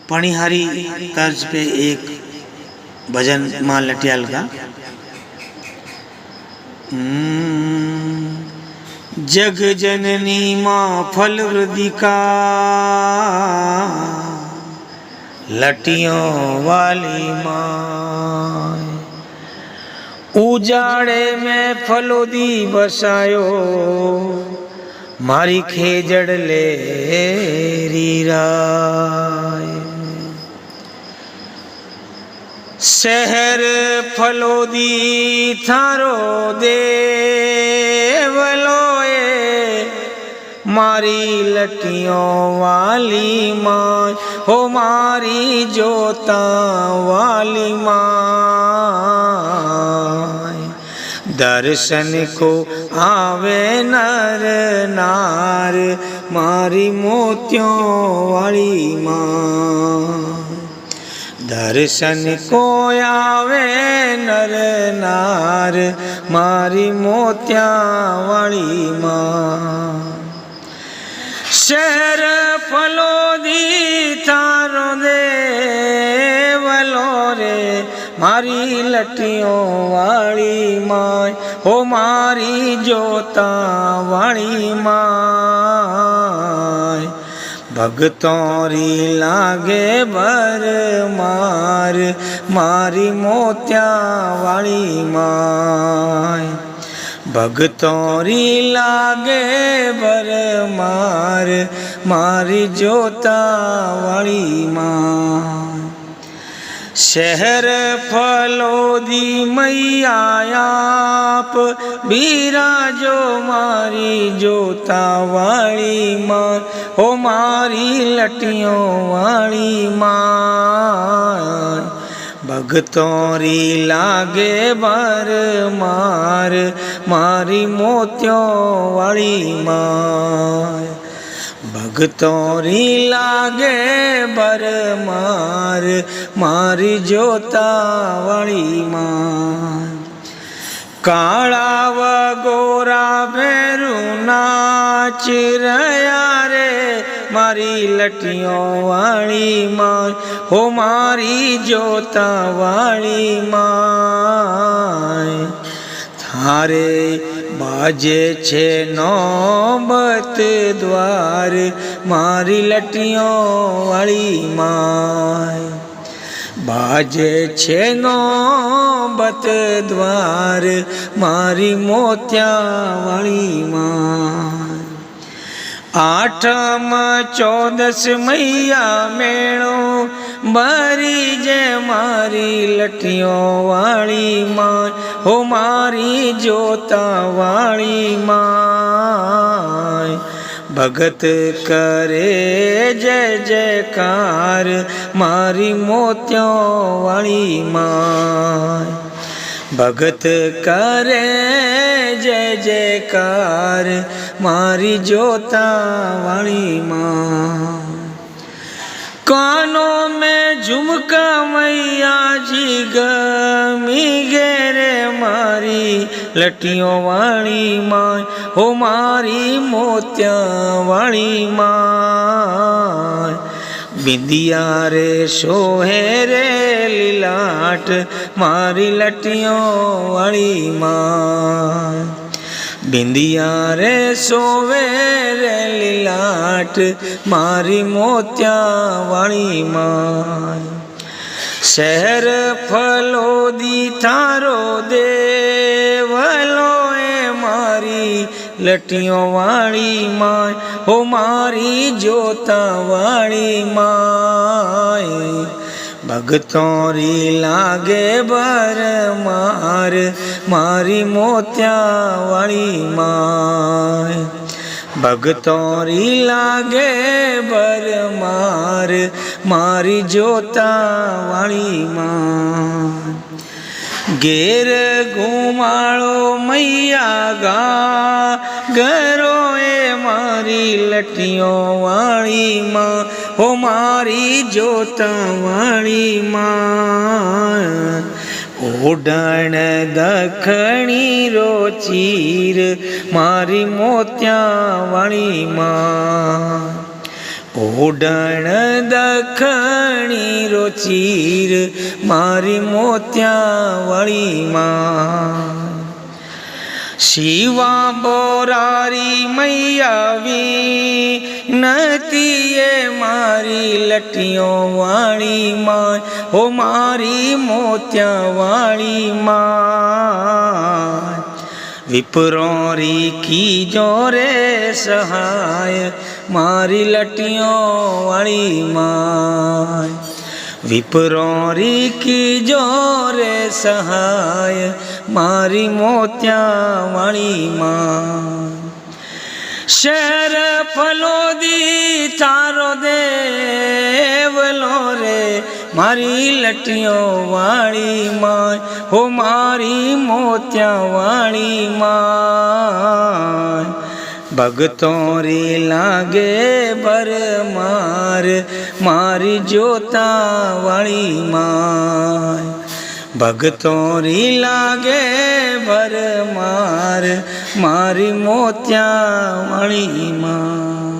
पणिहारी तर्ज पे एक भजन मां लटियाल का। जग जननी मां फल वृदिका, लटियों वाली मां उजाड़े में फलोदी बसायो, मारी खेजड़ ले रीराय। शहर फलोदी थारो देवलोए, मारी लटियों वाली माँ हो मारी जोता वाली माँ। दर्शन को आवे नर नार, मारी मोतियों वाली माँ। दर्शन को आवे नर नार, मारी मोतिया वाली माँ। शहर फलोदी थारो देवलो रे, मारी लटियों वाली माँ हो मारी जोता वाली माँ। भगतों री लागे बर मार, मारी मोतिया वाली माँ। भगतों री लागे बर मार, मारी जोता वाली माँ। शहर फलोदी मैया आप बिराजो, मारी जोता वाली माँ हो मारी लटियों वाली माँ। भगतों री लागे बर मार, मारी मोतियों वाली माँ। भगतों री लागे बर मार, मारी जोता वाली माँ। काला व गोरा भैरू नाच रया रे, मारी लटियों वाली माँ हो मारी जोता वाली माँ। थारे बाजे छे नौबत द्वार, मारी लटियों वाली माँ। बाजे छे नौबत द्वार, मारी मोतिया वाली माँ। आठम चौदस मैया मेणो भरी जे, मारी लटियों वाली माँ हो मारी जोता वाली माँ। भगत करे जय जयकार, मारी मोतियों वाली माँ। भगत करे जय जयकार, मारी जोता वाली माँ। कानों में झुमका मैया जी गमी गेरे, मारी लटियों वाली माँ हो मारी मोतिया वाली माँ। बिंदिया रे सोहे रे लीलाट, मारी लटियों वाली माँ। बिंदिया रे सोवे रे लीलाट, मारी मोतिया वाली माँ। शहर फलोदी थारो देवलो ए, मारी लटियों वाली माँ हो मारी जोता वाली माँ। भगतों री लागे बर मार, मारी मोतिया वाली माँ। भगतों री लागे बर मार, मारी जोता वाली माँ। घेर घुमाड़ो मैया गा घरो ए, मारी लटियों वाली माँ हो मारी जोता वाली माँ। ओडण दखणी रो चीर, मारी मोतिया वाली माँ। ઓડણ દખણી રોચીર મારી મોત્યાવાળી માં શિવા બોરારી મૈયાવી નતીએ મારી લટીઓ વાળી માં હો મારી મોત્યાવાળી માં વિપ્રોરી કીજો રે સહાય મારી લટીઓ વાળી માં વિપ્રોરી કીજો રે સહાય મારી મોત્યાવાળી માં શેર ફલોદી તારો દેવલો રે મારી લટીઓ વાળી માં હો મારી મોત્યાવાળી માં ભગતો રી લાગે બરમાર મારી જોતાવાળી માં ભગતો રી લાગે ભરમાર મારી મોત્યાવાળી માં